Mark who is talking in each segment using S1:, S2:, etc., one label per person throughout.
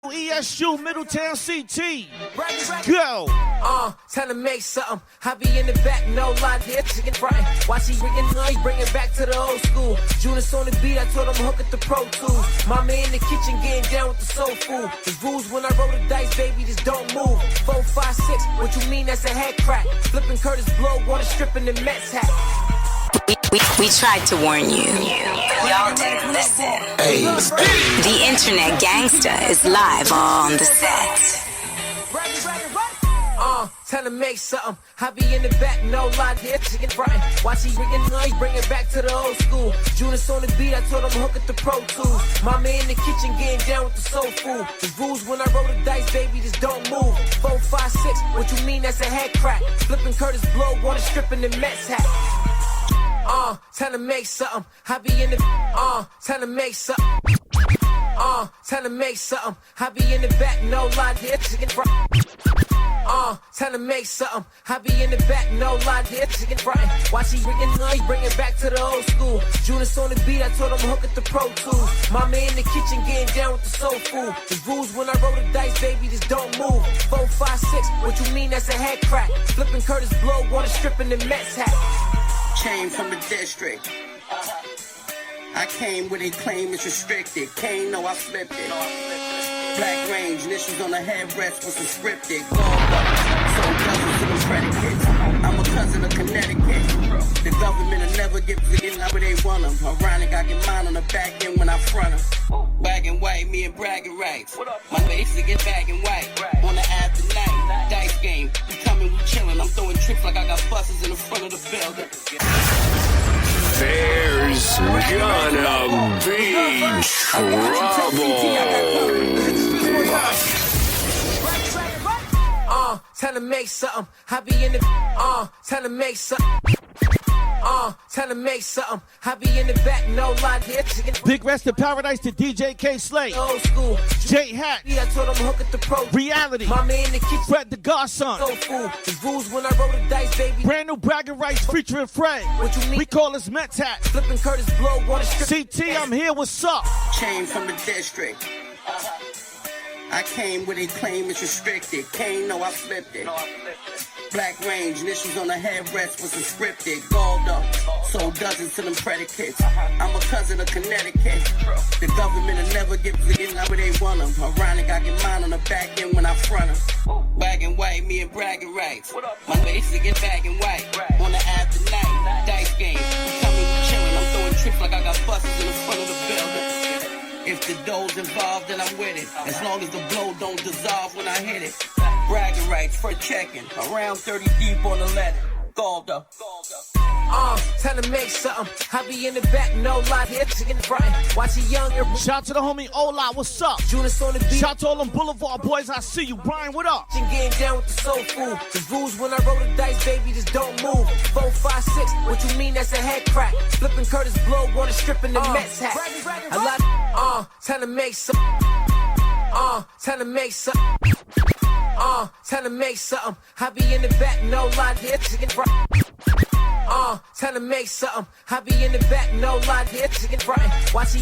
S1: WESU Middletown CT. Go.
S2: Trying to make something. I be in the back, no lie, here, chicken frying. Watch he bring it back to the old school. Junis on the beat, I told him hook at the Pro Tools. Mama in the kitchen getting down with the soul food. The rules when I roll the dice, baby, just don't move. 4, 5, 6, what you mean that's a head crack? Flipping Curtis Blow, water stripping the Mets hat.
S3: We tried to warn you. Y'all didn't listen. The internet gangsta is live on the set.
S2: Trying to make something. I be in the back, no lie, here, chicken frying. Watch he bring it back to the old school. Junis on the beat, I told him hook at the Pro Tools. Mama in the kitchen getting down with the soul food. The rules when I roll the dice, baby, just don't move. 4, 5, 6, what you mean that's a head crack? Flipping Curtis Blow, water stripping the Mets hat. Trying to make something. I be in the trying to make something. Trying to make something. I be in the back, no lie, here, chicken frying. Trying to make something. I be in the back, no lie, here, chicken frying. Watch he bring it back to the old school. Junis on the beat, I told him hook at the Pro Tools. Mama in the kitchen getting down with the soul food. The rules when I roll the dice, baby, just don't move. 4, 5, 6, what you mean that's a head crack? Flipping Curtis Blow, water stripping the Mets hat.
S4: Came from the district. I came with a claim it's restricted. Kane, no, I flipped it. Black range, initials on the headrest was scripted. So cousins to the predicates. I'm a cousin of Connecticut. The government will never get forgetting how they want them. Ironic, I get mine on the back end when I front them. Wagging white, me and bragging rights. My face to get bagging white. On the after night, dice game. We coming, we chilling. I'm throwing tricks like I got buses in the front of the building.
S5: There's gonna be trouble.
S2: Trying to make something. I be in the trying to make something. Trying to make something. I be in the back, no lie, here, chicken.
S1: Big rest in paradise to DJ K Slay.
S2: Old school.
S1: J Hat.
S2: Yeah, I told him hook at the Pro.
S1: Reality.
S2: Mama in the kitchen.
S1: Fred the Godson.
S2: So fool. The rules when I roll the dice, baby.
S1: Brand new bragging rights featuring Fred.
S2: What you mean?
S1: We call this Mets hat.
S2: Flipping Curtis Blow, water strip.
S1: CT, I'm here, what's up?
S4: Came from the district. I came with a claim it's restricted. Kane, no, I flipped it. Black range, initials on the headrest was scripted. Galled up, sold dozens to them predicates. I'm a cousin of Connecticut. The government will never get forgetting how they want them. Ironic, I get mine on the back end when I front them. Wagging white, me and bragging rights. My face to get bagging white. On the after night, dice game. We coming, we chilling. I'm throwing tricks like I got buses in the front of the building. If the dough's involved, then I'm with it. As long as the blow don't dissolve when I hit it. Bragging rights for checking. Around 30 deep on the letter. Galled up.
S2: Trying to make something. I be in the back, no lie, here, chicken frying. Watch a young.
S1: Shout out to the homie Ola, what's up?
S2: Junis on the beat.
S1: Shout out to all them Bullavard boys, I see you. Brian, what up?
S2: Getting down with the soul food. The rules when I roll the dice, baby, just don't move. 4, 5, 6, what you mean that's a head crack? Flipping Curtis Blow, water stripping the Mets hat. A lot, trying to make some. Trying to make some. Trying to make something. I be in the back, no lie, here, chicken frying. Trying to make something. I be in the back, no lie, here, chicken frying. Watch he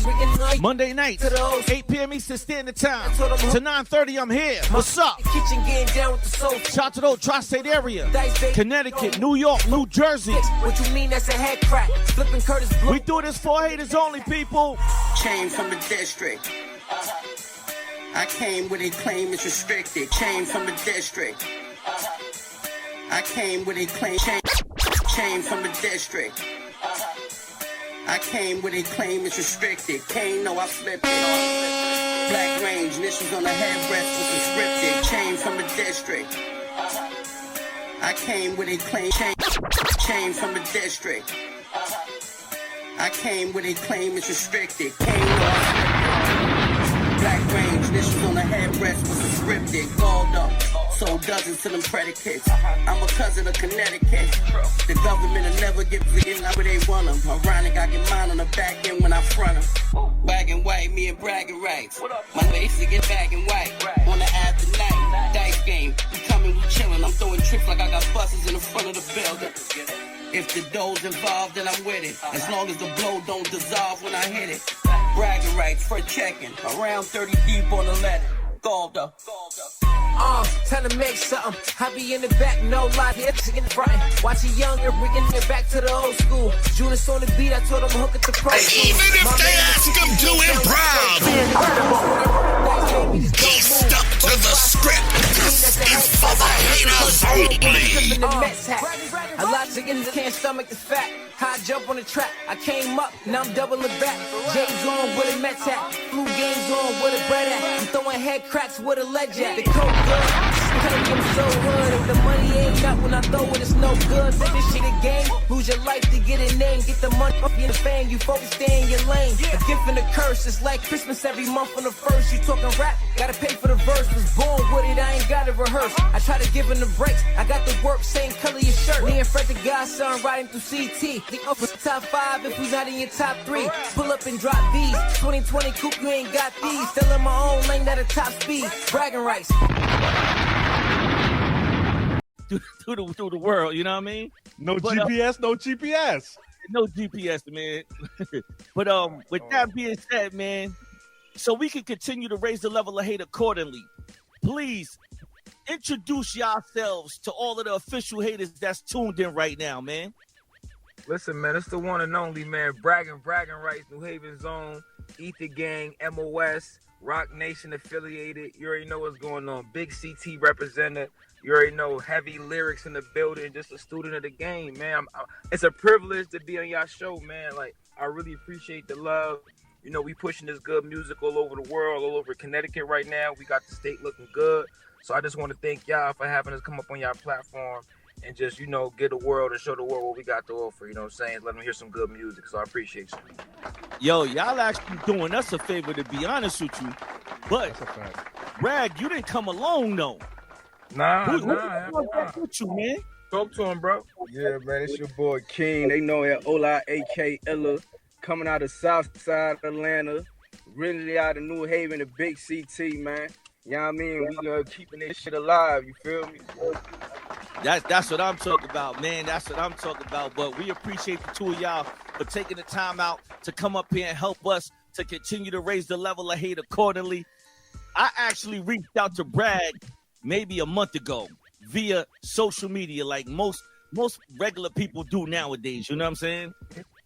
S1: Monday night, 8 p.m. Eastern Standard Time. To 9:30, I'm here. What's up?
S2: Kitchen getting down with the soul.
S1: Shout out to the tri-state area. Connecticut, New York, New Jersey.
S2: What you mean that's a head crack? Flipping Curtis Blow.
S1: We do this for haters only, people.
S4: Came from the district. I came with a claim it's restricted. Came from the district. I came with a claim. Came from the district. I came with a claim it's restricted. Kane, no, I flipped it. Black range, initials on the headrest was scripted. Came from the district. I came with a claim. Came from the district. I came with a claim it's restricted. Kane, no, I flipped it. Black range, initials on the headrest was scripted. Galled up, sold dozens to them predicates. I'm a cousin of Connecticut. The government will never get forgetting how they want them. Ironic, I get mine on the back end when I front them. Wagging white, me and bragging rights. My face to get bagging white. On the after night, dice game. We coming, we chilling. I'm throwing tricks like I got buses in the front of the building. If the dough's involved, then I'm with it. As long as the blow don't dissolve when I hit it. Bragging rights for checking. Around 30 deep on the letter.
S2: Time to make something. I be in the back, no lie, it's in the front. Watch it younger, bringing it back to the old school. Judas on the beat, I told him hook at the pro.
S6: Even if they ask him to improv, he stuck to the script. This is for the haters only.
S2: A lot of niggas can't stomach the fact. High jump on the track, I came up, now I'm doubling back. James on with a Mets hat, flu games on with a bread at. I'm throwing head cracks with a ledge at. The coke good, I'm so hood. If the money ain't up when I throw it, it's no good. Say this shit a game, lose your life to get a name. Get the money up in the fame, you focus, stay in your lane. A gift and a curse, it's like Christmas every month on the first. You talking rap, gotta pay for the verse. Was born with it, I ain't gotta rehearse. I try to give him the breaks, I got the work, same color your shirt. Me and Fred the Godson riding through CT. The upper top 5 if we not in your top 3. Pull up and drop these. 2020 coupe, you ain't got these. Still in my own lane at a top speed. Bragging rights.
S1: Through the world, you know what I mean?
S7: No GPS, no GPS.
S1: No GPS, man. But with that being said, man, so we can continue to raise the level of hate accordingly, please introduce yourselves to all of the official haters that's tuned in right now, man.
S8: Listen, man, it's the one and only, man. Braggin Rights, New Haven Zone, Ether Gang, MOS, Rocnation affiliated. You already know what's going on. Big CT representative. You already know, heavy lyrics in the building. Just a student of the game, man. It's a privilege to be on y'all show, man. Like, I really appreciate the love. You know, we pushing this good music all over the world, all over Connecticut right now. We got the state looking good. So I just want to thank y'all for having us come up on y'all platform and just, you know, get the world and show the world what we got to offer. You know what I'm saying? Let them hear some good music. So I appreciate you.
S1: Yo, y'all actually doing us a favor, to be honest with you. But, Bragg, you didn't come alone, though.
S8: Nah.
S1: With you, man?
S8: Talk to him, bro.
S9: Yeah, man, it's your boy King. They know it. Ola, A.K. Ella, coming out of South Side Atlanta, really out of New Haven, the big CT, man. You know what I mean? We keeping this shit alive, you feel me?
S1: That's what I'm talking about, man. That's what I'm talking about. But we appreciate the two of y'all for taking the time out to come up here and help us to continue to raise the level of hate accordingly. I actually reached out to Bragg maybe a month ago via social media, like most regular people do nowadays. You know what I'm saying?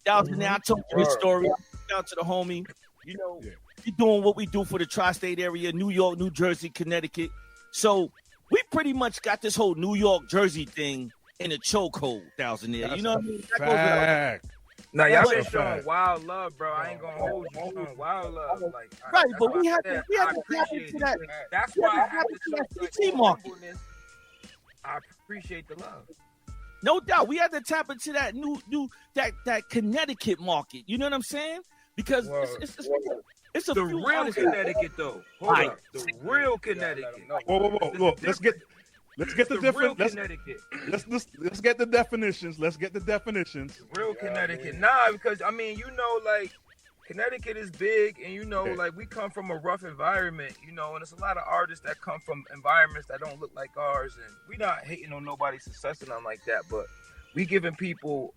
S1: Down to now, I told you his story. Down to the homie. You know, we doing what we do for the tri-state area, New York, New Jersey, Connecticut. So we pretty much got this whole New York, Jersey thing in a chokehold, Thousand there. You know what I mean?
S7: Fact.
S8: Now, y'all been showing wild love, bro. I ain't gonna hold you. Showing wild love. Like,
S1: right, but we had to tap into that.
S8: That's why I have to
S1: that CT market.
S8: I appreciate the love.
S1: No doubt. We had to tap into that that Connecticut market. You know what I'm saying? Because it's a
S8: the real Connecticut, though. Hold up. The real Connecticut.
S7: Whoa. Let's get the different. Let's get the definitions. Let's get the definitions.
S8: Real Connecticut. Nah, because I mean, you know, like Connecticut is big, and you know, like we come from a rough environment, you know, and there's a lot of artists that come from environments that don't look like ours, and we not hating on nobody's success and nothing like that, but we giving people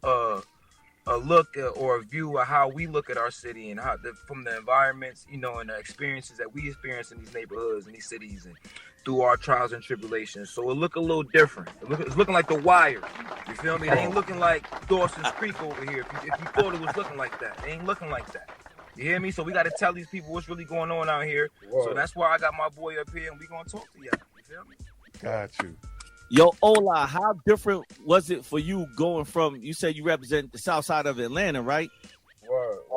S8: a look or a view of how we look at our city and how from the environments, you know, and the experiences that we experience in these neighborhoods and these cities and through our trials and tribulations. So it look a little different. It's looking like The Wire. You feel me? It ain't looking like Dawson's Creek over here. If you thought it was looking like that, it ain't looking like that. You hear me? So we got to tell these people what's really going on out here. Whoa. So that's why I got my boy up here, and we gonna talk to y'all. You feel me?
S7: Got you.
S1: Yo, Ola, how different was it for you going from, you said you represent the south side of Atlanta, right?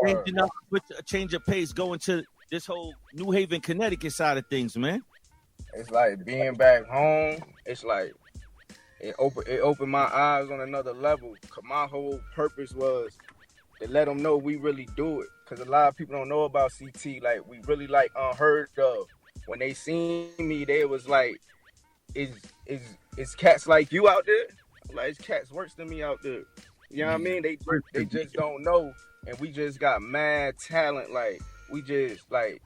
S1: Changing up, with a change of pace, going to this whole New Haven, Connecticut side of things, man.
S9: It's like being back home. It's like it opened my eyes on another level. Cause my whole purpose was to let them know we really do it. Cause a lot of people don't know about CT. Like we really like unheard of. When they seen me, they was like, "Is cats like you out there? Like it's cats worse than me out there." You know what I mean? They just don't know, and we just got mad talent. Like we just like,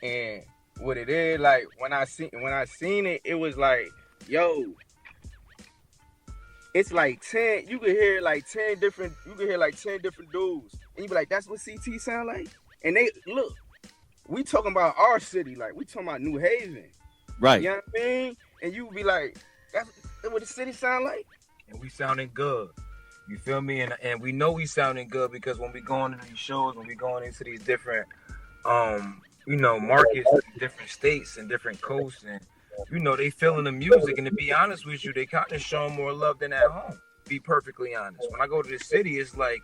S9: and what it is, like when I seen it, it was like, yo, it's like 10. You could hear like 10 different dudes, and you be like, that's what CT sound like. And they look, we talking about our city, like we talking about New Haven.
S1: Right.
S9: You know what I mean? And you would be like, that's what the city sound like?
S8: And we sounding good. You feel me? And we know we sounding good because when we going to these shows, when we going into these different markets, different states and different coasts, and they feeling the music. And to be honest with you, they kind of showing more love than at home. Be perfectly honest. When I go to the city, it's like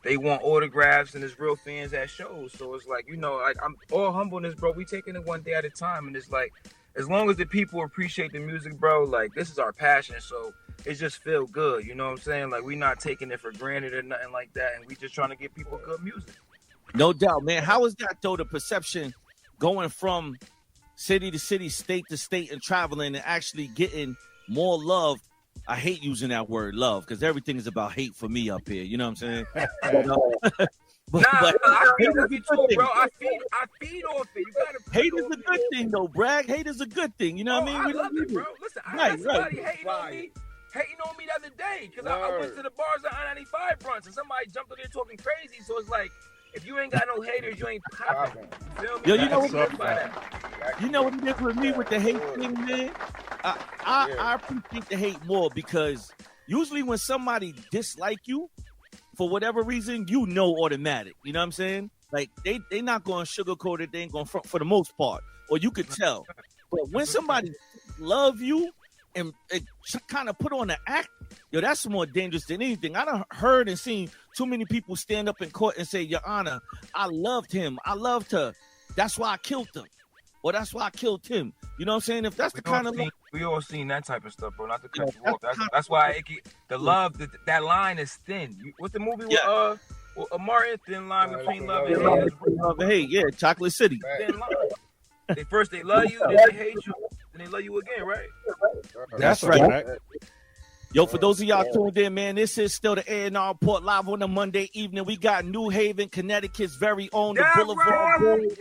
S8: they want autographs and there's real fans at shows. So it's like, like I'm all humbleness, bro. We taking it one day at a time, and it's like, as long as the people appreciate the music, bro, like this is our passion. So it just feel good. You know what I'm saying? Like we not taking it for granted or nothing like that, and we just trying to give people good music.
S1: No doubt, man. How is that though? The perception going from city to city, state to state, and traveling and actually getting more love. I hate using that word love because everything is about hate for me up here. You know what I'm saying?
S8: I feed off it too, bro. I feed off it. You gotta
S1: hate is a good thing, though, Bragg. Hate is a good thing. You know what I mean?
S8: I love it, bro. Listen, I had somebody hating on me the other day because I went to the bars at I-95 brunch and somebody jumped in there talking crazy. So it's like, if you ain't got no haters, you ain't popping. You feel me?
S1: Yo, you know what it is with me with the hate thing, man? I appreciate the hate more because usually when somebody dislike you, for whatever reason, automatic. You know what I'm saying? Like, they not going to sugarcoat it. They ain't going to front for the most part. Or you could tell. But when somebody love you and kind of put on the act, that's more dangerous than anything. I done heard and seen too many people stand up in court and say, Your Honor, I loved him. I loved her. That's why I killed them. Or that's why I killed him. You know what I'm saying? If that's
S8: we all seen that type of stuff, bro. Not to cut you off. That's why that line is thin. What's the movie with Martin? Thin line between love and hate.
S1: Love and hate, yeah. Chocolate City.
S8: Thin line. First they love you, then they hate you, then they love you again, right?
S1: That's right. Yo, for those of y'all tuned in, man, this is still the A&R Report live on a Monday evening. We got New Haven, Connecticut's very own, the Bullavard Boys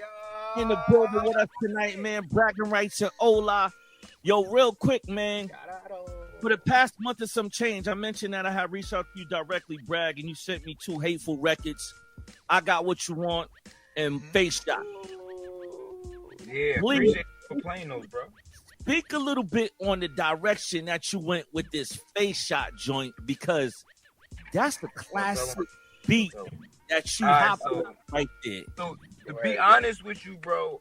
S1: in the building with us tonight, man. Bragging rights and Ola. Yo, real quick, man. For the past month or some change, I mentioned that I had reached out to you directly, Bragg, and you sent me 2 hateful records. I Got What You Want and Face Shot.
S8: Yeah, appreciate you for playing those, bro.
S1: Speak a little bit on the direction that you went with this Face Shot joint, because that's the classic beat that you have right there.
S8: So to be honest with you, bro,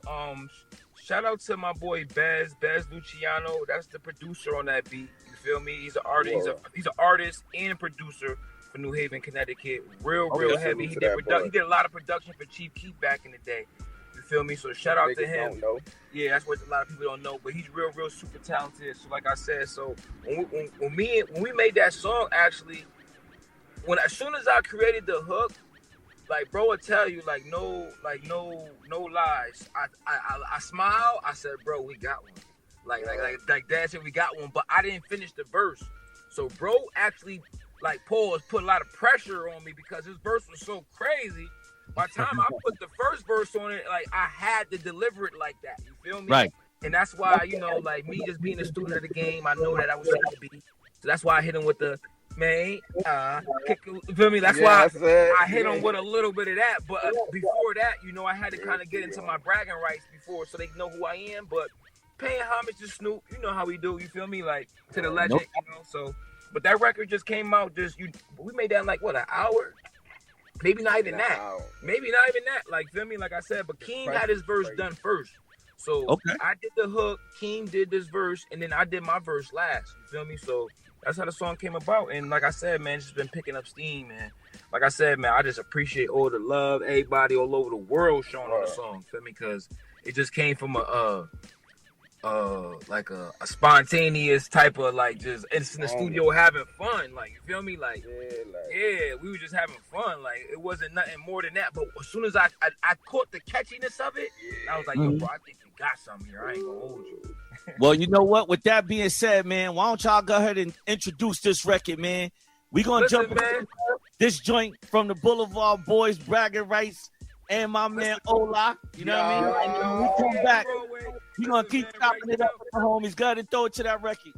S8: shout out to my boy Bez Luciano. That's the producer on that beat. You feel me? He's an artist. He's an artist and producer for New Haven, Connecticut. Real heavy. He did a lot of production for Chief Keef back in the day. You feel me? So shout out to him. Yeah, that's what a lot of people don't know. But he's real super talented. So like I said, so when we made that song, actually, as soon as I created the hook, like bro will tell you, no lies. I smile. I said, bro, we got one. Like Dad said, we got one. But I didn't finish the verse. So bro actually put a lot of pressure on me because his verse was so crazy. By the time I put the first verse on it, I had to deliver it like that. You feel me?
S1: Right.
S8: And that's why, me just being a student of the game, I know that I was supposed to be. So that's why I hit him with the you feel me? That's why I hit him with a little bit of that. But before that, I had to kind of get into my bragging rights before so they know who I am. But paying homage to Snoop, you know how we do. You feel me? To the legend, So, but that record just came out. We made that in an hour. Maybe not even that. Feel me? Like I said, but Keem had his verse done first. So I did the hook, Keem did this verse, and then I did my verse last. You feel me? So that's how the song came about. And like I said, man, it's just been picking up steam, man. Like I said, man, I just appreciate all the love, everybody all over the world showing on the song. Feel me? Because it just came from a spontaneous type of just it's in the studio having fun, you feel me? We were just having fun, it wasn't nothing more than that. But as soon as I caught the catchiness of it, I was like, yo, bro, I think we got something here. I ain't gonna hold you.
S1: Well, you know what? With that being said, man, why don't y'all go ahead and introduce this record, man? We gonna jump into this joint from the Bullavard Boys, Bragging Rights, and my man Ola. You know what I mean? And when we come back, we're going to keep chopping it up with the homies. Go ahead and throw it to that record.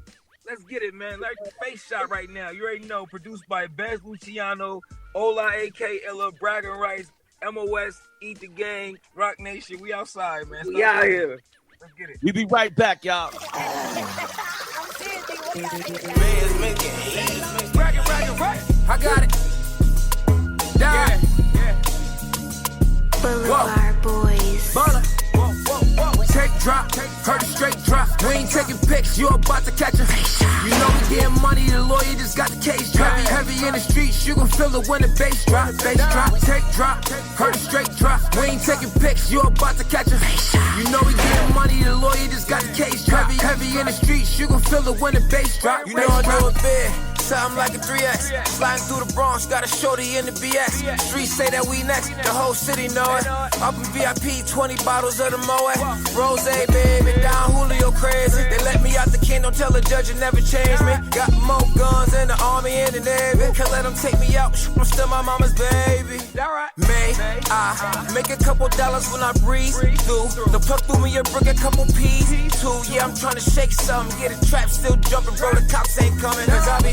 S8: Let's get it, man. Face Shot right now. You already know. Produced by Bez Luciano, Ola, A.K. Ella, Bragging Rights, MOS, Eat the Gang, Rocnation. We outside, man.
S9: We out here.
S8: Let's get it.
S1: We be right back, y'all.
S2: I got it. Yeah.
S3: Bullavard boys.
S2: Take drop, heard a straight drop. We ain't taking pics, you about to catch a. You know we getting money, the lawyer just got the case drop. Heavy in the streets, you gon' feel it when the bass drop. Bass drop, take drop, heard a straight drop. We ain't taking pics, you about to catch a. You know we getting money, the lawyer just got the case drop. Heavy in the streets, you gon' feel it when the bass drop. You know I do it big. Something like a 3X. Sliding through the Bronx, got a shorty in the BX. Streets say that we next, the whole city know it. Up in VIP, 20 bottles of the Moet. Rose, baby, down Julio crazy. They let me out the can, don't tell the judge it never changed me. Got more guns in the army and the navy. Can't let them take me out, I'm still my mama's baby. May I make a couple dollars when I breeze through. The plug through me a brick, a couple P's too. Yeah, I'm trying to shake something, get a trap still jumping, bro. The cops ain't coming, cause I be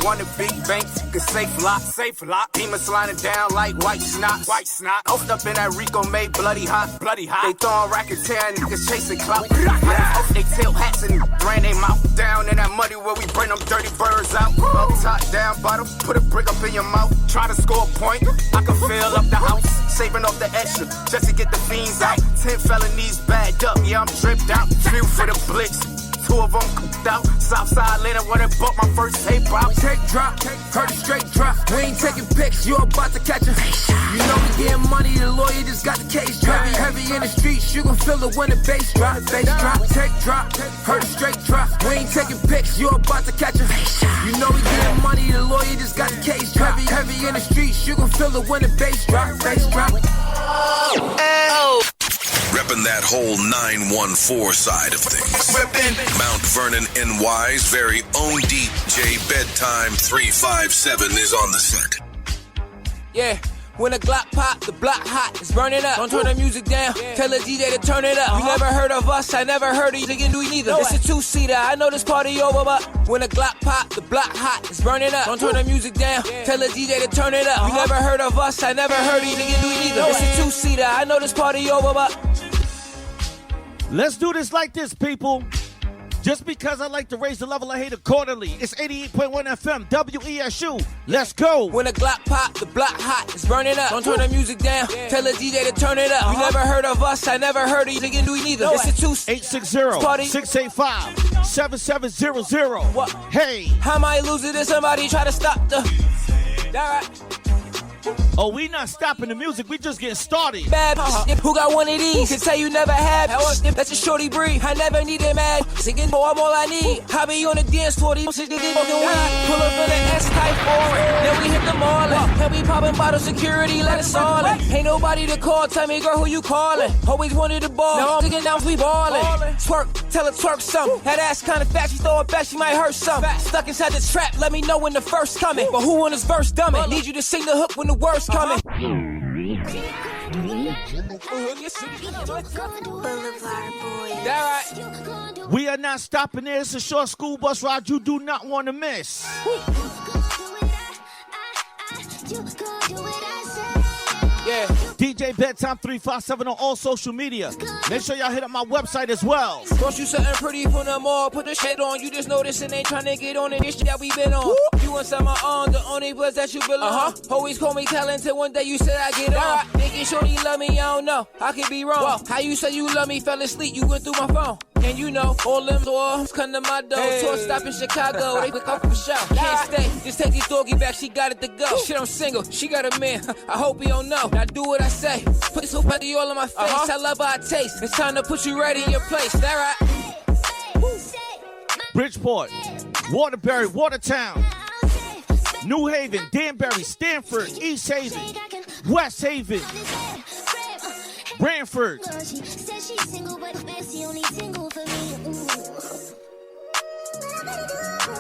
S10: want a big bank, a safe lock. Demons sliding down like white snot. Oafed up in that Rico made bloody hot. They throwing racketeer niggas chasing clout. Off they tail hats and ran they mouth. Down in that muddy where we bring them dirty birds out. Up top, down bottom, put a brick up in your mouth. Try to score a point, I can fill up the house. Saving off the extra, just to get the fiends out. 10 felonies bagged up, yeah I'm dripped out. Few for the blitz. 2 of them cooked out. Southside later when I bought my first tape out.
S2: Take drop, heard a straight drop. We ain't taking pics, you about to catch a. You know we getting money, the lawyer just got the case drop. Heavy in the streets, you gon' feel it when the bass drop. Bass drop, take drop, heard a straight drop. We ain't taking pics, you about to catch a. You know we getting money, the lawyer just got the case drop. Heavy in the streets, you gon' feel it when the bass drop. Bass drop.
S6: Reppin' that whole 914 side of things. Mount Vernon, NY's very own DJ Bedtyme 357 is on the set.
S2: Yeah. When the Glock pop, the block hot, it's burning up. Don't turn the music down, tell the DJ to turn it up. You never heard of us, I never heard of you, nigga, do neither. It's a 2-seater, I know this party over, but when the Glock pop, the block hot, it's burning up. Don't turn the music down, tell the DJ to turn it up. You never heard of us, I never heard of you, nigga, do neither. It's a 2-seater, I know this party over, but
S1: let's do this like this, people. Just because I like to raise the level of hate accordingly. It's 88.1 FM, WESU. Let's go.
S2: When the Glock pop, the block hot, it's burning up. Don't turn the music down, tell the DJ to turn it up. You never heard of us, I never heard of you, nigga, do neither. It's a
S1: 860-685-7700.
S2: What?
S1: Hey.
S2: How might lose it if somebody try to stop the... Alright.
S1: Oh, we not stopping the music, we just getting started.
S2: Bad who got one of these? Can say you never had. That's a shorty breed. I never needed mad. Singing, boy, I'm all I need. I be on the dance floor, these fucking weed. Pull up in the S-type forward. Then we hit the mall. And we popping bottle security, let us all in. Ain't nobody to call. Tell me, girl, who you calling? Always wanted the ball. Now I'm thinking down, we ballin'. Twerk, tell her twerk something. That ass kinda fat, she throw it back, she might hurt something. Stuck inside the trap, let me know when the first coming. But who on this verse dumbing? Need you to sing the hook when the words coming.
S3: Bullavard boys.
S2: That right.
S1: We are not stopping there. It's a short school bus ride you do not want to miss.
S2: Yeah.
S1: DJ Bedtyme 357 on all social media. Make sure y'all hit up my website as well.
S2: Don't you something pretty from the mall, put the shit on. You just noticing ain't trying to get on it. This shit that we been on. You inside my arm, the only place that you belong. Always call me talented, one day you said I get on. Making sure you love me, I don't know. I could be wrong. How you say you love me, fell asleep, you went through my phone. And you know, all them doors come to my door. Tour stop in Chicago, they pick up for show. Can't stay, just take this doggy back, she got it to go. Shit, I'm single, she got a man, I hope he don't know. Now do what I say, put this whole body all in my face. I love how I taste, it's time to put you right in your place. That right?
S1: Bridgeport, Waterbury, Watertown, New Haven, Danbury, Stanford, East Haven, West Haven, Brantford.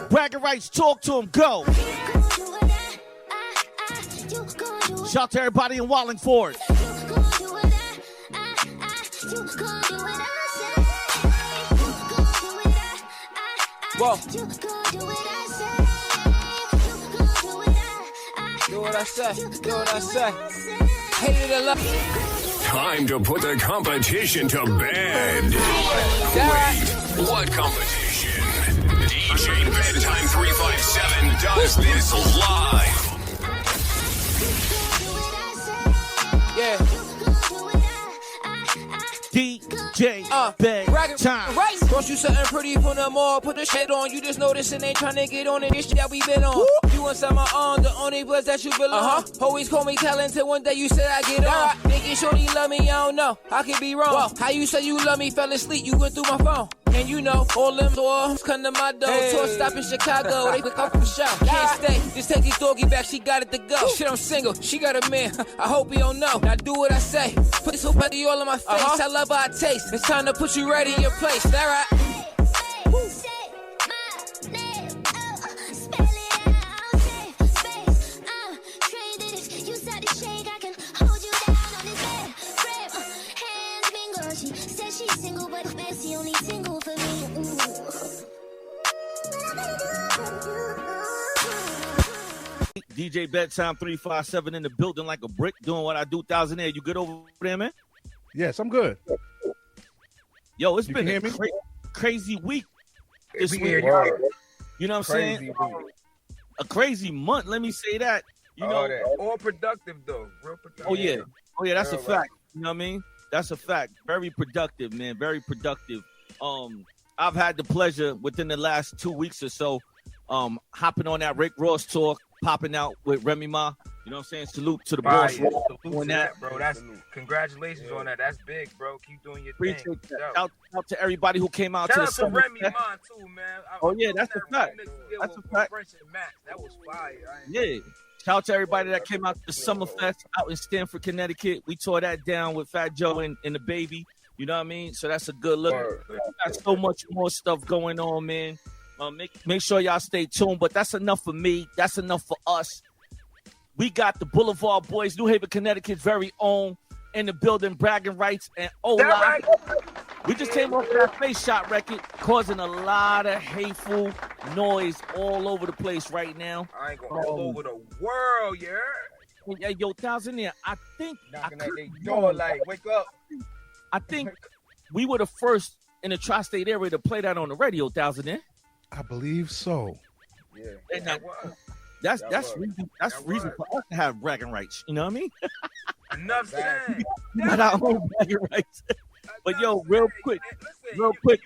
S1: Braggin rights, talk to him, go. Shout out to everybody in Wallingford.
S2: Whoa. Do what I say, do what I say. Hate it or love it.
S5: Time to put the competition to bed. Wait, what competition? DJ Bedtyme 357 does this live.
S2: Yeah.
S1: DJ Bedtyme.
S2: Right. Brought you something pretty from the mall. Put the shit on. You just noticing they trying to get on it. This shit that we been on. You inside my arm, the only place that you belong. Always call me talented. One day you said I get on. Thinking shorty love me, I don't know. I could be wrong. Whoa. How you say you love me? Fell asleep. You went through my phone. And you know, all them doors come to my door. Hey. Tour stop in Chicago, they pick up from the show. Can't stay, just take his doggy back, she got it to go. Shit, I'm single, she got a man, I hope he don't know. Now do what I say, put this whole petty all in my face. I love how I taste, it's time to put you right in your place, that right?
S1: DJ Bedtyme 357 in the building like a brick, doing what I do. 1000 You good over there, man?
S7: Yes, I'm good.
S1: Yo, it's been a crazy week this week. You know what I'm saying? A crazy month. Let me say that. You know,
S8: all productive though. Real productive.
S1: Oh yeah, that's a fact. You know what I mean? That's a fact. Very productive, man. Very productive. I've had the pleasure within the last 2 weeks or so, hopping on that Rick Ross tour, popping out with Remy Ma. You know what I'm saying? Salute to the boss.
S8: Salute to that, bro. That's congratulations on that. That's big, bro. Keep doing your thing.
S1: Shout out to everybody who came out to the summer.
S8: Remy Ma too, man.
S1: That's a fact. That's a fact.
S8: That was fire.
S1: Yeah. Shout out to everybody that came out to the Summerfest out in Stamford, Connecticut. We tore that down with Fat Joe and the baby. You know what I mean? So that's a good look. Got so much more stuff going on, man. Make sure y'all stay tuned. But that's enough for me. That's enough for us. We got the Bullavard boys, New Haven, Connecticut's very own, in the building, bragging rights and Ola. We just came off that Face Shot record, causing a lot of hateful noise all over the place right now.
S8: I ain't going all over the world, yeah.
S1: Hey, yo, 1000 I think
S9: knocking at their door like, wake up.
S1: I think we were the first in the tri-state area to play that on the radio, 1000
S7: I believe so.
S1: Yeah. That's reason for us to have bragging rights. You know what I mean?
S8: Enough said.
S1: Not our own bragging rights. But yo, real quick,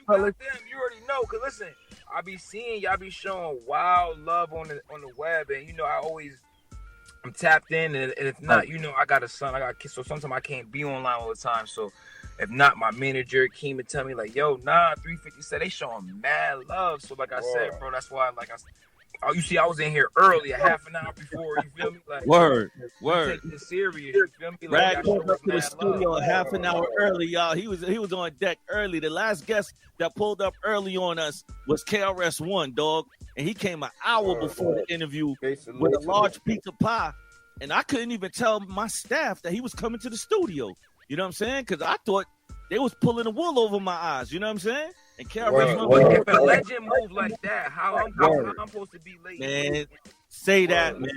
S1: fellas.
S8: You already know, cause listen, I be seeing y'all be showing wild love on the web, and you know I'm tapped in, and if not, you know I got a son, I got kids, so sometimes I can't be online all the time. So if not, my manager came and tell me like, yo, 350 said they showing mad love. So like I said, bro, that's why you see, I was in here early, a half an hour before. You feel me? Like
S1: word.
S8: Take this serious. You feel me?
S1: Brad pulled up to the studio a half an hour early, y'all. He was on deck early. The last guest that pulled up early on us was KRS-One, dog, and he came an hour before the interview with a large pizza pie, and I couldn't even tell my staff that he was coming to the studio. You know what I'm saying? Because I thought they was pulling the wool over my eyes. You know what I'm saying? And KRS-One.
S8: If a legend move like that, how I'm supposed to be late?
S1: Man, say that, man.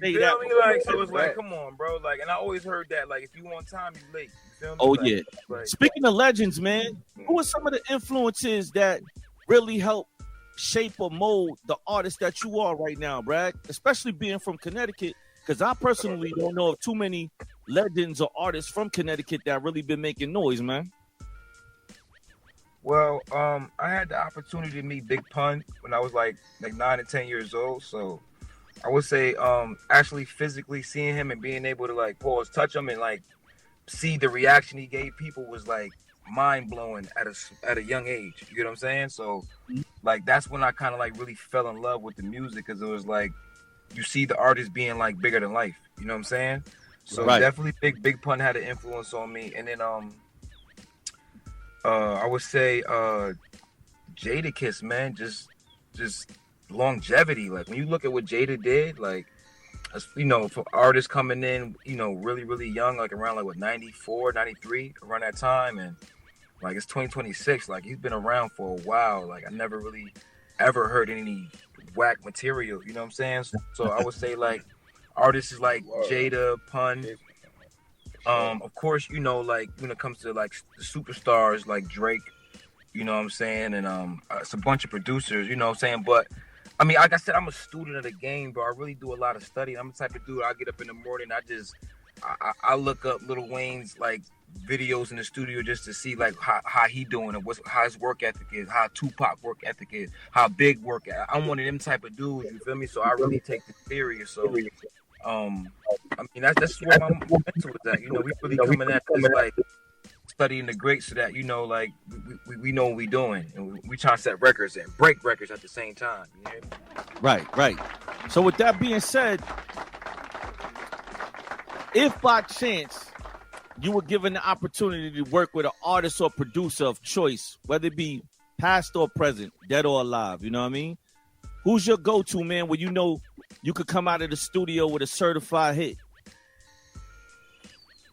S1: Say
S8: you
S1: that.
S8: Feel me? Like, so it's like, come on, bro. Like, and I always heard that, like, if you on time, you late. You feel me?
S1: Oh,
S8: like,
S1: yeah.
S8: Like,
S1: speaking of legends, man, who are some of the influences that really help shape or mold the artist that you are right now, Brad? Especially being from Connecticut, because I personally don't know of too many legends or artists from Connecticut that really been making noise, man.
S8: Well, I had the opportunity to meet Big Pun when I was like 9 and 10 years old. So I would say actually physically seeing him and being able to like touch him and like see the reaction he gave people was like mind blowing at a young age. You get what I'm saying? So like that's when I kind of like really fell in love with the music, because it was like you see the artist being like bigger than life. You know what I'm saying? So definitely Big Pun had an influence on me. And then I would say Jadakiss, man, just longevity. Like when you look at what Jada did, like, you know, for artists coming in, you know, really, really young, like around like what 94, 93, around that time, and like it's 2026, like he's been around for a while. Like I never really ever heard any whack material, you know what I'm saying? So I would say like artists like Jada, Pun, of course, you know, like when it comes to like the superstars like Drake, you know what I'm saying, and it's a bunch of producers, you know what I'm saying, but I mean, like I said, I'm a student of the game, bro. I really do a lot of study. I'm the type of dude, I get up in the morning, I look up Lil Wayne's like videos in the studio just to see like how he doing and how his work ethic is, how Tupac work ethic is, how Big work. I'm one of them type of dudes, you feel me? So I really take this serious. So I mean that's where my mental is at. You know, we really coming at this like studying the greats so that, you know, like we know what we doing, and we trying to set records and break records at the same time. You hear me?
S1: Right. So with that being said, if by chance you were given the opportunity to work with an artist or producer of choice, whether it be past or present, dead or alive, you know what I mean? Who's your go-to, man, when you know you could come out of the studio with a certified hit?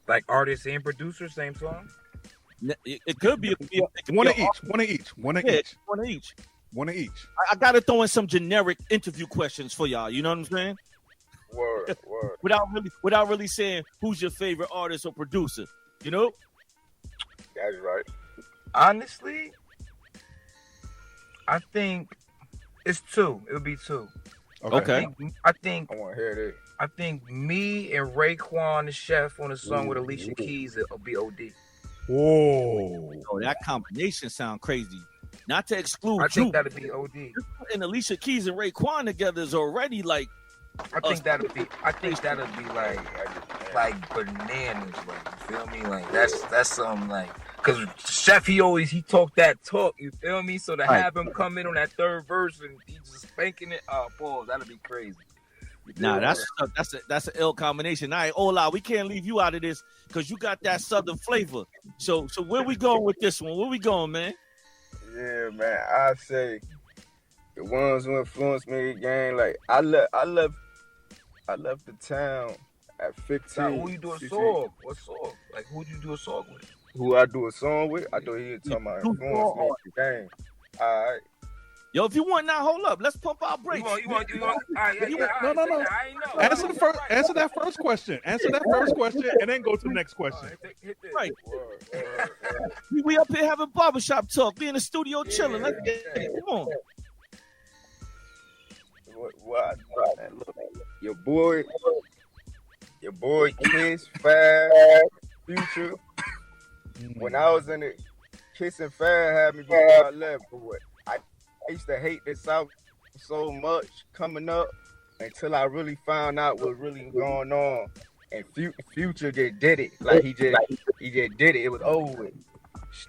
S8: Like artist and producer, same song?
S1: It could be
S7: one of each.
S1: I gotta throw in some generic interview questions for y'all. You know what I'm saying?
S9: Word.
S1: Without really saying who's your favorite artist or producer. You know?
S9: That's right.
S8: Honestly, I think it's two. It would be two.
S1: Okay.
S8: I think
S9: I want to hear this.
S8: I think me and Raekwon the Chef on a song with Alicia Keys, it'll be OD.
S7: Whoa.
S1: Oh, that combination sound crazy. Not to exclude
S8: I think that'd be OD.
S1: And Alicia Keys and Raekwon together is already like.
S8: I think that'd be like bananas. Like, you feel me? Like that's something like, because Chef he talked that talk. You feel me? So to have him come in on that third verse and he just spanking it, boy, that'd be crazy.
S1: Nah, that's an ill combination. All right, Ola, we can't leave you out of this because you got that southern flavor. So where we going with this one? Where we going, man?
S9: Yeah, man. I say the ones who influenced me again. Like I left the town at 15.
S8: Now, who you do a song? What song? Like who you do a song with?
S9: Who I do a song with? I thought he was talking about influence me again. All right.
S1: Yo, if you want now, hold up. Let's pump our brakes.
S8: You want? All right,
S7: No.
S8: I know.
S7: Answer that first question. And then go to the next question.
S1: Right. We up here having barbershop talk. We in the studio chilling. Let's get it. Come on.
S9: What? Look, your boy, Kiss, Fab, Future. When I was in it, Kiss and Fab had me before I left. But what? I used to hate the South so much coming up until I really found out what really going on. And Future just did it. Like he just did it. It was over with.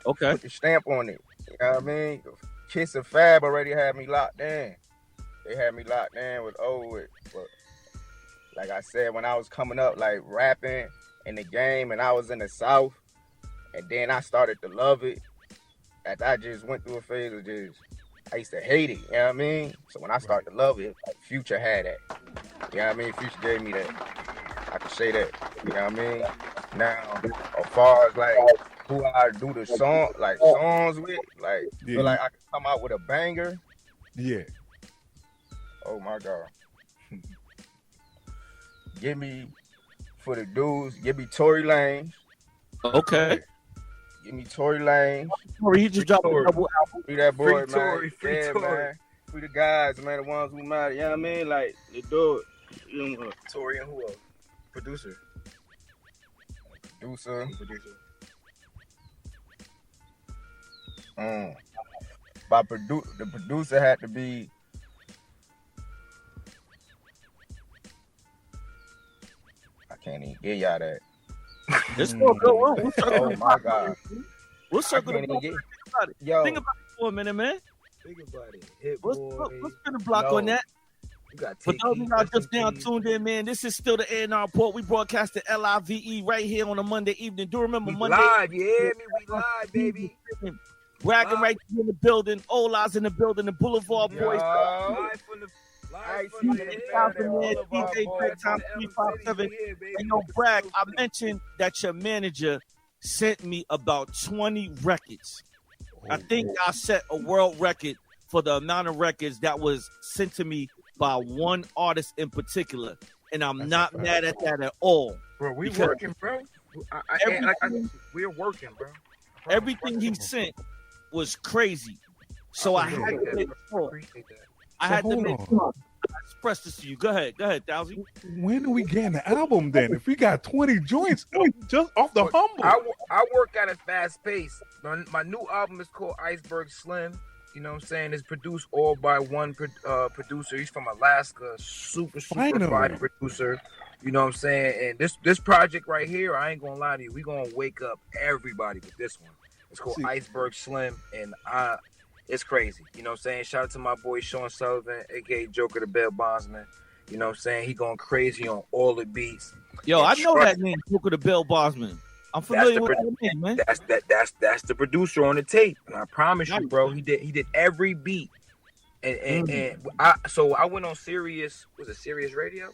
S1: Okay.
S9: Put the stamp on it. You know what I mean? Kiss and Fab already had me locked in. They had me locked in with over with. But like I said, when I was coming up, like rapping in the game, and I was in the South, and then I started to love it. After I just went through a phase of I used to hate it, you know what I mean? So when I started to love it, like Future had that. You know what I mean? Future gave me that. I can say that, you know what I mean? Now, as far as like who I do the songs with, like feel like I can come out with a banger.
S7: Yeah.
S9: Oh my God. Give me Tory Lanez.
S1: Okay.
S9: Give me Tory Lanez.
S1: He just dropped a double album.
S9: Free that boy,
S8: Free Tory,
S9: man.
S8: free Tory.
S9: Man. Free the guys, man. The ones who matter. You know what I mean? Like, they do it. You know,
S8: Tory and who else? Producer.
S9: The producer had to be. I can't even get y'all that.
S1: It's so good.
S9: Oh my God.
S1: We'll circle the block. Think about it for a minute, man.
S8: Think about it. Hit
S1: Let's
S8: boy.
S1: spin a block on that. For those of y'all just now tuned in, man, this is still the A&R Report. We broadcast the LIVE right here on a Monday evening. Do remember Monday?
S8: Live, you hear me? We live, baby.
S1: Braggin right here in the building. Ola's in the building. The Boulevard boys.
S8: Live from the
S1: DJ Bedtyme 357. And yo, Bragg, I mentioned that your manager sent me about 20 records. I think I set a world record for the amount of records that was sent to me by one artist in particular. And I'm not mad at that at all.
S8: Bro, we working, bro. We're working, bro.
S1: Everything he sent was crazy. So I had to make sure. I had to make sure I express this to you. Go ahead, Thousy.
S7: When are we getting the album then? If we got 20 joints just off the humble.
S8: I work at a fast pace. My new album is called Iceberg Slim. You know what I'm saying? It's produced all by one producer. He's from Alaska. Super fine producer. You know what I'm saying? And this project right here, I ain't gonna lie to you, we gonna wake up everybody with this one. It's called Iceberg Slim, and it's crazy. You know what I'm saying? Shout out to my boy Sean Sullivan, aka Joker the Bail Bondsman. You know what I'm saying? He going crazy on all the beats.
S1: Yo, I know that name, Joker the Bail Bondsman. I'm familiar with that name, man.
S8: That's the producer on the tape. And I promise you, bro, he did every beat. And I went on Sirius Radio?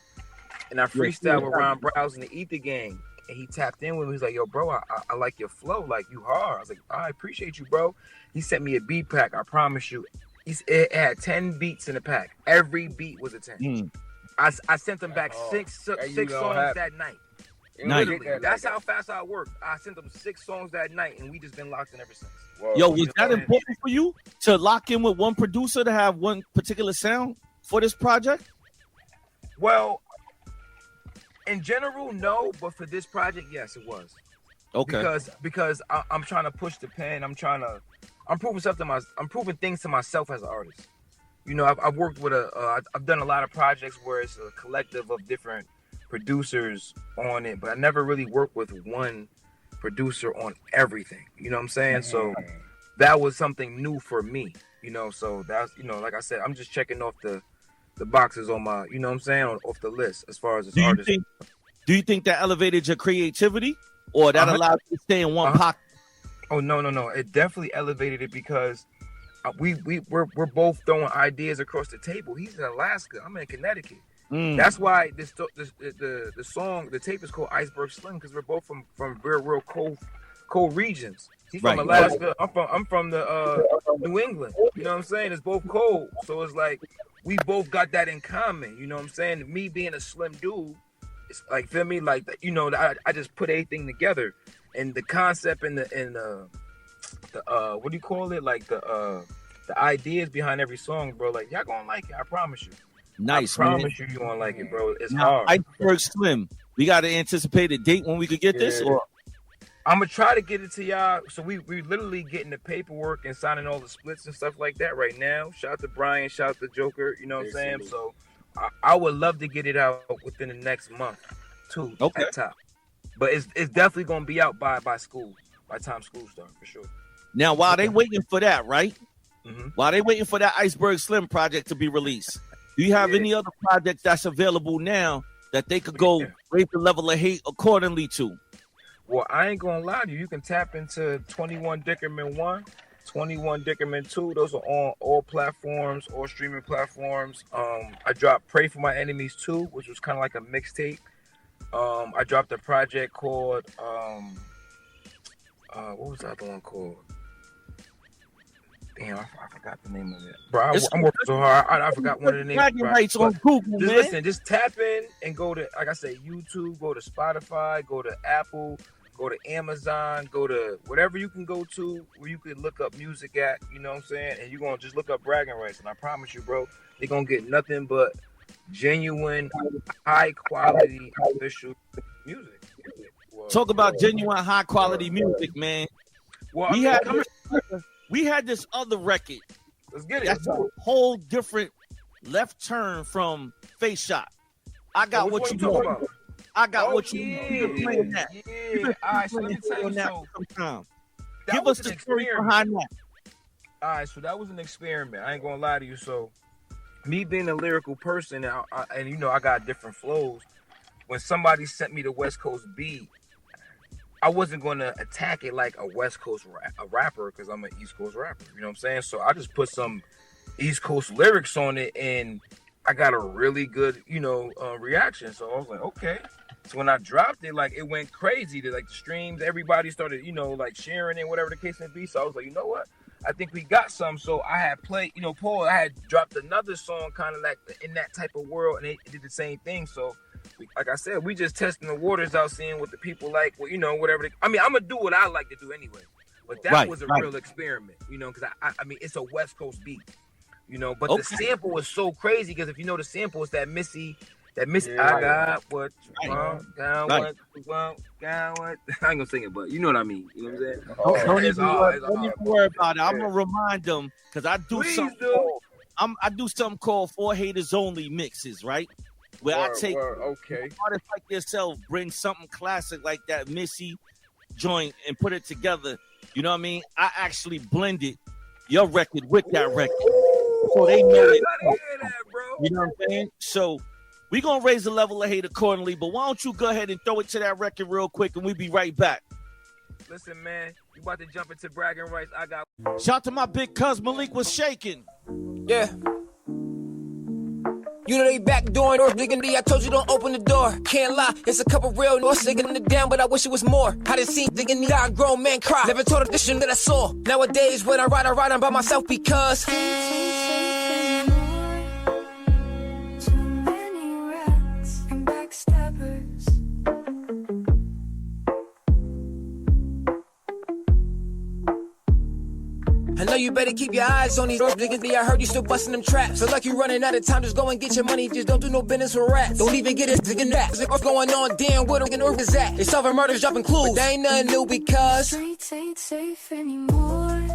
S8: And I freestyled with Ron Browse and the Ether Gang. And he tapped in with me. He's like, yo, bro, I like your flow. Like, you hard. I was like, I appreciate you, bro. He sent me a beat pack. I promise you. It had 10 beats in the pack. Every beat was a 10. I sent him back six songs that night.
S1: Nice.
S8: That's how fast I work. I sent them 6 songs that night, and we just been locked in ever since.
S1: Whoa. Yo, was that important for you to lock in with one producer to have one particular sound for this project?
S8: Well, in general, no, but for this project, yes, it was.
S1: Okay.
S8: Because I'm trying to push the pen. I'm proving things to myself as an artist. You know, I've worked with I've done a lot of projects where it's a collective of different producers on it, but I never really worked with one producer on everything. You know what I'm saying? So that was something new for me. You know, so that's, you know, like I said, I'm just checking off the boxes on my, you know what I'm saying, off the list as far as this artist.
S1: Do you think that elevated your creativity, or that allowed you to stay in one pocket?
S8: Oh no! It definitely elevated it because we're both throwing ideas across the table. He's in Alaska. I'm in Connecticut. That's why the song, the tape is called Iceberg Slim, because we're both from real cold regions. He's from Alaska. I'm from the New England. You know what I'm saying? It's both cold, so it's like we both got that in common. You know what I'm saying? Me being a slim dude, it's like, feel me, like, you know, I just put everything together, and the concept and the what do you call it? Like the ideas behind every song, bro. Like, y'all gonna like it. I promise you.
S1: Nice,
S8: I promise you gonna like it, bro. It's hard.
S1: Iceberg Slim. We got to anticipate a date when we could get this. Or
S8: I'm gonna try to get it to y'all. So we literally getting the paperwork and signing all the splits and stuff like that right now. Shout out to Brian. Shout out to Joker. You know what I'm saying? So I would love to get it out within the next month, too.
S1: Okay.
S8: At top. But it's definitely gonna be out by school, by the time school starts, for sure.
S1: Now, while they waiting for that, right? While they waiting for that Iceberg Slim project to be released, do you have any other projects that's available now that they could go rate the level of hate accordingly to?
S8: Well, I ain't gonna lie to you. You can tap into 21 Dickerman 1, 21 Dickerman 2. Those are on all platforms, all streaming platforms. I dropped Pray for My Enemies 2, which was kind of like a mixtape. I dropped a project called what was the other one called? Damn, I forgot the name of it. Bro, I'm working so hard. I forgot one of the names.
S1: Right on Google,
S8: just
S1: man.
S8: Listen, just tap in and go to, like I said, YouTube, go to Spotify, go to Apple, go to Amazon, go to whatever you can go to where you can look up music at, you know what I'm saying? And you're going to just look up Braggin Rights. And I promise you, bro, they're going to get nothing but genuine, high-quality, official music.
S1: Talk about genuine, high-quality music, man.
S8: Well,
S1: we had this other record.
S8: Let's get it.
S1: That's a whole different left turn from Face Shot. I got what you talking about. I got what you want. You've been playing that.
S8: Yeah. All right, so let me tell you
S1: something. Give us the story behind that.
S8: All right, so that was an experiment. I ain't gonna lie to you. So me being a lyrical person, and you know, I got different flows. When somebody sent me the West Coast beat, I wasn't going to attack it like a West Coast rapper because I'm an East Coast rapper. You know what I'm saying? So I just put some East Coast lyrics on it, and I got a really good, you know, reaction. So I was like, okay. So when I dropped it, like, it went crazy. Like, the streams, everybody started, you know, like, sharing it, whatever the case may be. So I was like, you know what? I think we got some. So I had played, you know, Paul, I had dropped another song kind of like in that type of world, and they did the same thing. So, like I said, we just testing the waters out, seeing what the people like, well, you know, whatever. I mean, I'm going to do what I like to do anyway. But that was a real experiment, you know, because I mean, it's a West Coast beat, you know. But the sample was so crazy because if you know the sample, it's that Missy, I got what you want, down what you want, down what. I ain't gonna sing it, but you know what I mean. You know what I'm saying?
S1: Don't even worry about it. I'm gonna remind them because I do I do something called For Haters Only mixes, right? Where I take artists like yourself, bring something classic like that Missy joint and put it together. You know what I mean? I actually blended your record with that record, so they know it. You know what I'm saying? So we're going to raise the level of hate accordingly, but why don't you go ahead and throw it to that record real quick, and we'll be right back.
S8: Listen, man, you about to jump into bragging rights. I got...
S1: Shout out to my big cuz Malik was shaking.
S2: Yeah. You know they back doing or digging. I told you don't open the door. Can't lie, it's a couple real north digging it down, but I wish it was more. I done seen digging the eye, grown man cry. Never told a vision that I saw. Nowadays when I ride, I'm by myself because... I know you better keep your eyes on these niggas. I heard you still busting them traps. Feel like you running out of time, just go and get your money. Just don't do no business with rats. Don't even get it, digging that. What's going on, damn, where the org is at? They solving murders, dropping clues. But they ain't nothing new because streets ain't safe anymore.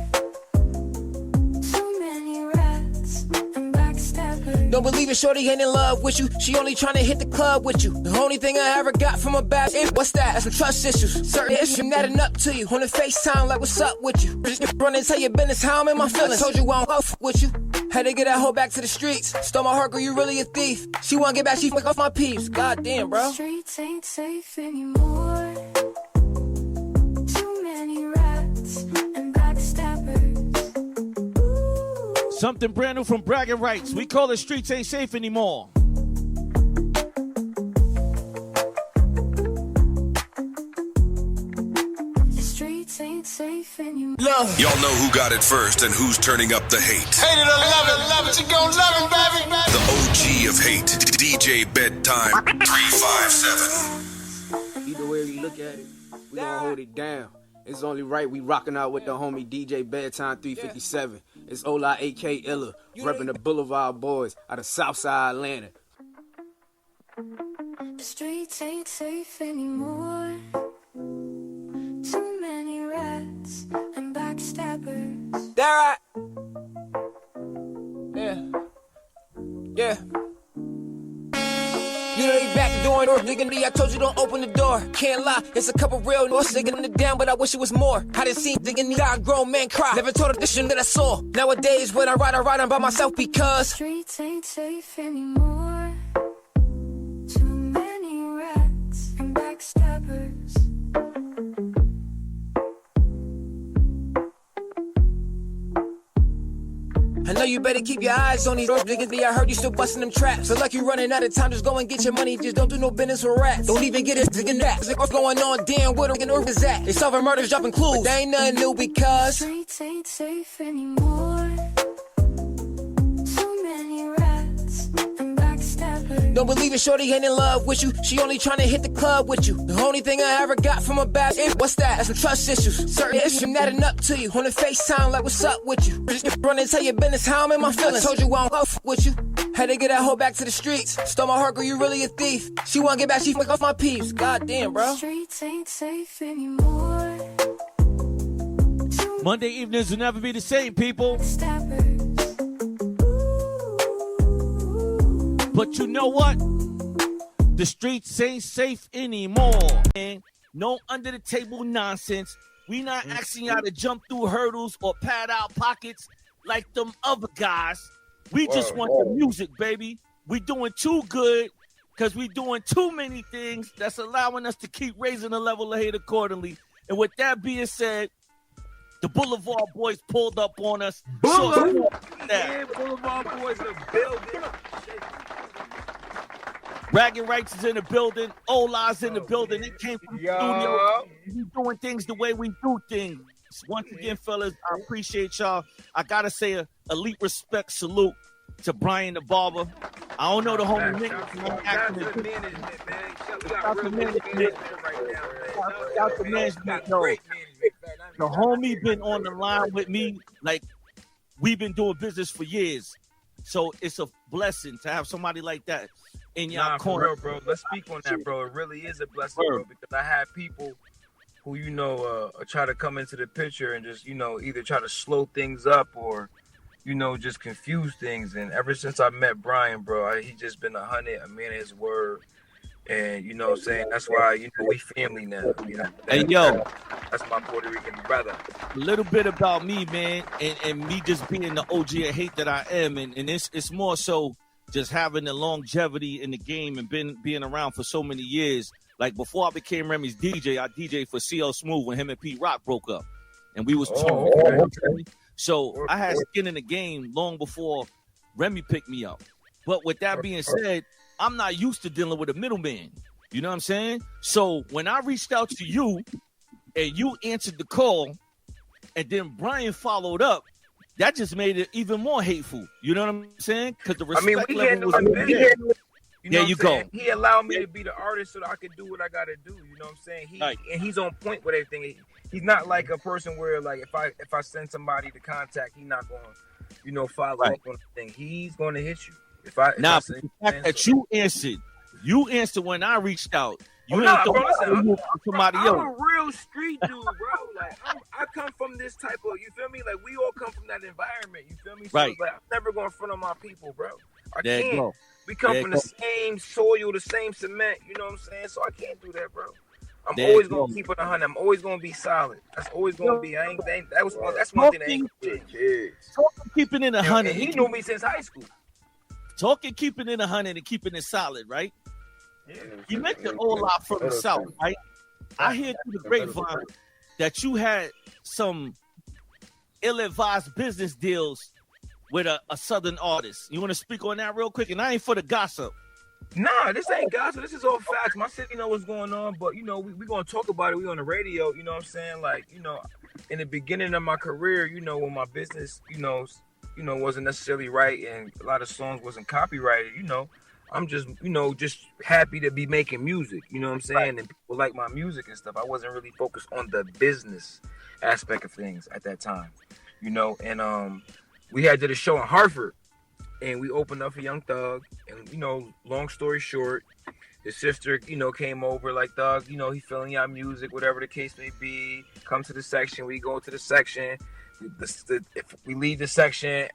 S2: Too many rats and backstabbers. Don't believe it, shorty ain't in love with you. She only trying to hit the club with you. The only thing I ever got from a bad is what's that? That's some trust issues. Certain issues adding up to you. On the FaceTime, like what's up with you? Just run and tell your business how I'm in my feelings. I told you I don't fuck with you. Had to get that hoe back to the streets. Stole my heart, girl, you really a thief. She wanna get back, she fuck off my peeps. God damn, bro. Streets ain't safe anymore. Too many rats and backstabbers.
S1: Something brand new from Bragging Rights. We call it Streets Ain't Safe Anymore.
S6: Ain't safe anymore. Y'all know who got it first and who's turning up the hate.
S10: Hate it or love it, you gon' love it, baby.
S6: The OG of hate, DJ Bedtyme 357.
S9: Either way we look at it, we gon' hold it down. It's only right we rocking out with the homie DJ Bedtyme 357. It's Ola AK Illa, repping the Bullavard boys out of Southside Atlanta.
S6: The streets ain't safe anymore. Too many rats and backstabbers.
S2: That right. Yeah. You know they back doing or digging. I told you don't open the door. Can't lie, it's a couple real north digging it down, but I wish it was more. I done seen digging the eye, grown man cry. Never told a vision that I saw. Nowadays when I ride, I'm by myself because streets ain't safe anymore.
S6: Too many rats and backstabbers.
S2: I know you better keep your eyes on these niggas. I heard you still busting them traps. Feel like you running out of time, just go and get your money. Just don't do no business with rats. Don't even get it, digging that. What's going on, damn, where the org is at? They solving murders, dropping clues. But they ain't nothing new because
S6: streets ain't safe anymore. Too many rats and backstabbers.
S2: Don't believe it, shorty ain't in love with you. She only trying to hit the club with you. The only thing I ever got from a bad is what's that? That's some trust issues. Certain issues adding up to you. On the FaceTime, like what's up with you? Just run and tell your business how I'm in my feelings. I told you I don't fuck with you. Had to get that hoe back to the streets. Stole my heart, girl, you really a thief. She wanna get back, she fuck off my peeps. God damn, bro.
S6: Streets ain't safe anymore.
S1: Monday evenings will never be the same, people. But you know what? The streets ain't safe anymore. And no under the table nonsense. We not asking y'all to jump through hurdles or pad out pockets like them other guys. We just want the music, baby. We doing too good because we doing too many things that's allowing us to keep raising the level of hate accordingly. And with that being said, the Bullavard boys pulled up on us.
S8: Bullavard boys are building.
S1: Braggin Rights is in the building. Ola's in the building. It came from the studio. We doing things the way we do things. Once again, fellas, I appreciate y'all. I gotta say a elite respect salute to Brian the Barber. I don't know the homie nigga. Shout to management, yo. The homie been on the line with me like we've been doing business for years. So it's a blessing to have somebody like that in your corner.
S8: For real, bro. Let's speak on that, bro. It really is a blessing, bro, because I have people who, you know, try to come into the picture and just, you know, either try to slow things up or, you know, just confuse things. And ever since I met Brian, bro, he just been a man of his word. And, you know what I'm saying? That's why, you know, we family now. You know?
S1: Hey, yo.
S8: That's my Puerto Rican brother.
S1: A little bit about me, man, and me just being the OG of hate that I am. And it's more so just having the longevity in the game and being around for so many years. Like, before I became Remy's DJ, I DJ'd for CL Smooth when him and Pete Rock broke up. And we was touring. So I had skin in the game long before Remy picked me up. But with that being said, I'm not used to dealing with a middleman. You know what I'm saying? So when I reached out to you and you answered the call and then Brian followed up, that just made it even more hateful. You know what I'm saying? Because the respect level was...
S8: There you go. He allowed me to be the artist so that I could do what I got to do. You know what I'm saying? And he's on point with everything. He's not like a person where, like, if I send somebody to contact, he's not going to, you know, follow up on the thing. He's going to hit you. The fact that
S1: you answered when I reached out. You
S8: somebody else. I'm a real street dude, bro. Like, I come from this type of, you feel me? Like, we all come from that environment. You feel me? So, like, I'm never going in front of my people, bro. I can't. We come from the same soil, the same cement. You know what I'm saying? So I can't do that, bro. I'm always gonna keep it 100. I'm always gonna be solid. That's always gonna be. That's one thing that ain't
S1: talking keeping it 100.
S8: He knew me since high school.
S1: Talking keeping it 100 and keeping it solid, right? Yeah. You mentioned Olav from the South, right? I hear through the grapevine that you had some ill-advised business deals with a Southern artist. You want to speak on that real quick? And I ain't for the gossip.
S8: Nah, this ain't gossip. This is all facts. My city know what's going on, but, you know, we going to talk about it. We on the radio, you know what I'm saying? Like, you know, in the beginning of my career, you know, when my business, you know, wasn't necessarily right and a lot of songs wasn't copyrighted, you know, I'm just, you know, just happy to be making music, you know what I'm saying? Right. And people like my music and stuff. I wasn't really focused on the business aspect of things at that time, you know, and, we had did a show in Hartford, and we opened up for Young Thug, and, you know, long story short, his sister, you know, came over like, Thug, you know, he feeling your music, whatever the case may be, come to the section, we go to the section, if we leave the section,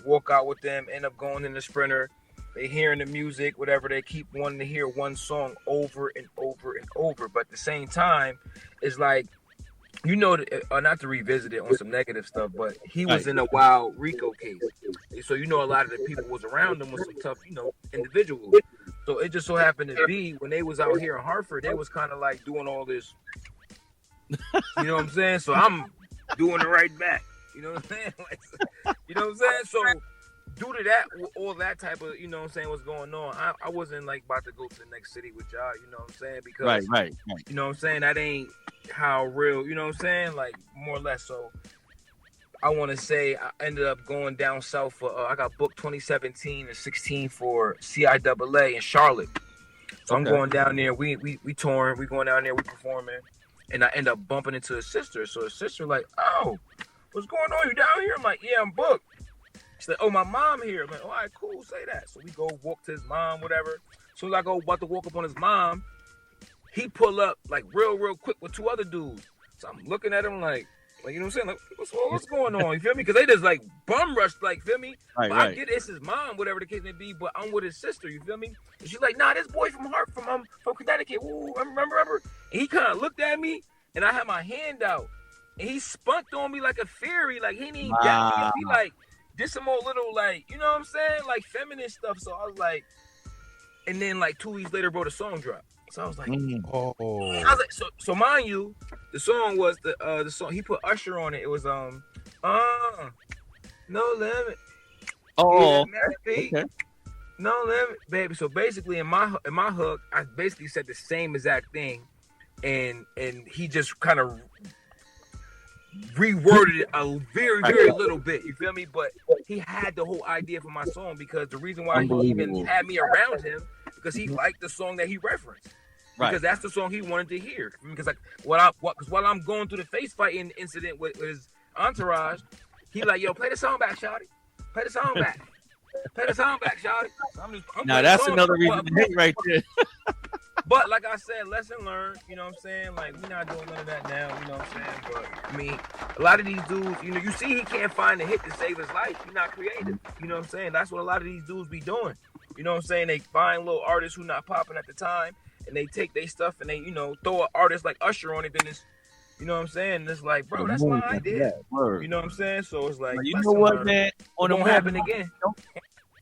S8: walk out with them, end up going in the Sprinter, they hearing the music, whatever, they keep wanting to hear one song over and over and over, but at the same time, it's like, you know, not to revisit it on some negative stuff, but he was in a wild Rico case. So, you know, a lot of the people was around him was some tough, you know, individuals. So it just so happened to be when they was out here in Hartford, they was kind of like doing all this, you know what I'm saying? So I'm doing it right back. You know what I'm saying? Like, you know what I'm saying? So due to that, all that type of, you know what I'm saying, what's going on, I wasn't like about to go to the next city with y'all, you know what I'm saying? Because,
S1: right.
S8: You know what I'm saying? That ain't how real, you know what I'm saying? Like, more or less. So I want to say I ended up going down south for, I got booked 2017 and 16 for CIAA in Charlotte. So I'm going down there. We touring. We going down there. We performing. And I end up bumping into his sister. So his sister like, oh, what's going on? You down here? I'm like, yeah, I'm booked. She's like, oh, my mom here. I'm like, all right, cool, say that. So we go walk to his mom, whatever. So I go about to walk up on his mom. He pull up like real quick with two other dudes. So I'm looking at him like you know what I'm saying? Like, what's going on? You feel me? Because they just like bum rushed, like, feel me?
S1: Right,
S8: but I get it's his mom, whatever the case may be, but I'm with his sister, you feel me? And she's like, nah, this boy from Connecticut. Ooh, remember? And he kind of looked at me, and I had my hand out, and he spunked on me like a fairy, like he didn't get me. He like, did some more little, like, you know what I'm saying? Like, feminist stuff. So I was like, and then, like, 2 weeks later, wrote a song drop. So I was like, I was like, so mind you, the song was the song, he put Usher on it. It was, No Limit.
S1: Oh,
S8: okay. No Limit, baby. So basically, in my hook, I basically said the same exact thing, and he just kind of reworded it a very, very little bit. You feel me? But he had the whole idea for my song, because the reason why he even had me around him, because he liked the song that he referenced. Because that's the song he wanted to hear. Because like while I'm going through the face fighting incident with his entourage, he like, yo, play the song back, shawty. Play the song back. Play the song back, shawty. So
S1: now that's another reason to hate right there.
S8: But like I said, lesson learned. You know what I'm saying? Like, we're not doing none of that now. You know what I'm saying? But I mean, a lot of these dudes, you know, you see he can't find a hit to save his life. He's not creative. You know what I'm saying? That's what a lot of these dudes be doing. You know what I'm saying? They find little artists who not popping at the time, and they take their stuff and they, you know, throw an artist like Usher on it. Then it's, you know what I'm saying? And it's like, bro, that's my idea. You know what I'm saying? So it's like,
S1: you know what, man?
S8: On the happen again.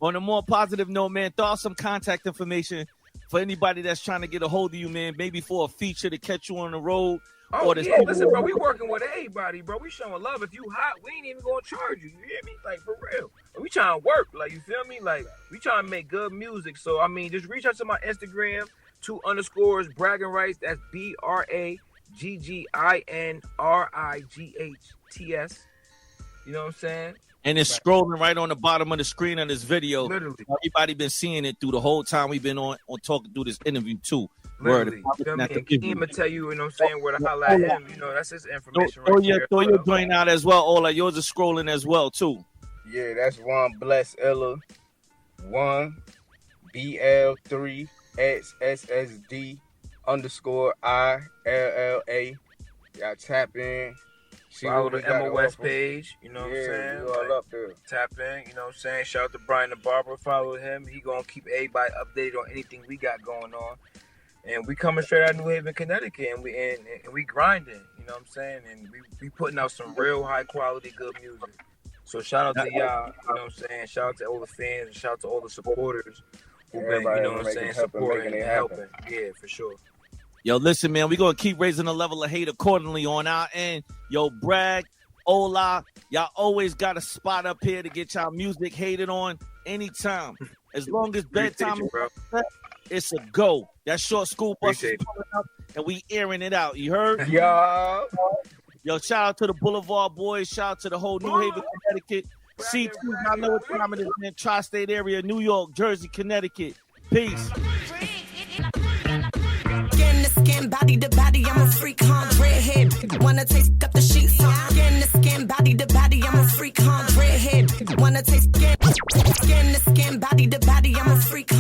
S1: On a more positive note, man, throw out some contact information for anybody that's trying to get a hold of you, man. Maybe for a feature to catch you on the road.
S8: Oh, yeah, listen, bro, we working with everybody, bro. We showing love. If you hot, we ain't even gonna charge you. You hear me? Like, for real. We trying to work. Like, you feel me? Like, we trying to make good music. So, I mean, just reach out to my Instagram, 2_ Braggin Rights. That's BRAGGINRIGHTS. You know what I'm saying?
S1: And it's scrolling right on the bottom of the screen on this video.
S8: Literally.
S1: Everybody been seeing it through the whole time we've been on talking through this interview too.
S8: Literally. You know, and Keem will tell you, you know what I'm saying, where to holler at him. You know, that's his information right there.
S1: Throw your joint out as well. All like yours is scrolling as well too.
S9: Yeah, that's one Bless Ella, 1 BL3XSSD_ILLA. Y'all tap in.
S8: Follow the MOS page, you know what I'm saying?
S9: All up there.
S8: Tap in, you know what I'm saying? Shout out to Bryan the Barber. Follow him. He gonna keep everybody updated on anything we got going on. And we coming straight out of New Haven, Connecticut, and we grinding, you know what I'm saying? And we putting out some real high quality good music. So shout out to y'all, you know what I'm saying? Shout out to all the fans and shout out to all the supporters who've been, you know what I'm saying, supporting and helping. Yeah, for sure.
S1: Yo, listen, man, we're going to keep raising the level of hate accordingly on our end. Yo, Bragg, Ola, y'all always got a spot up here to get y'all music hated on anytime. As long as bedtime is set, it's a go. That short school bus is pulling up, and we airing it out. You heard?
S9: Yo,
S1: shout out to the Bullavard boys. Shout out to the whole New Haven, Connecticut. C2, I know what time it is in the tri-state area, New York, Jersey, Connecticut. Peace.
S11: Skin, body to body, I'm a freak, redhead. Wanna taste up the sheets, skin to skin, body to body, I'm a freak, redhead. Wanna taste skin to skin, body to body, I'm a freak,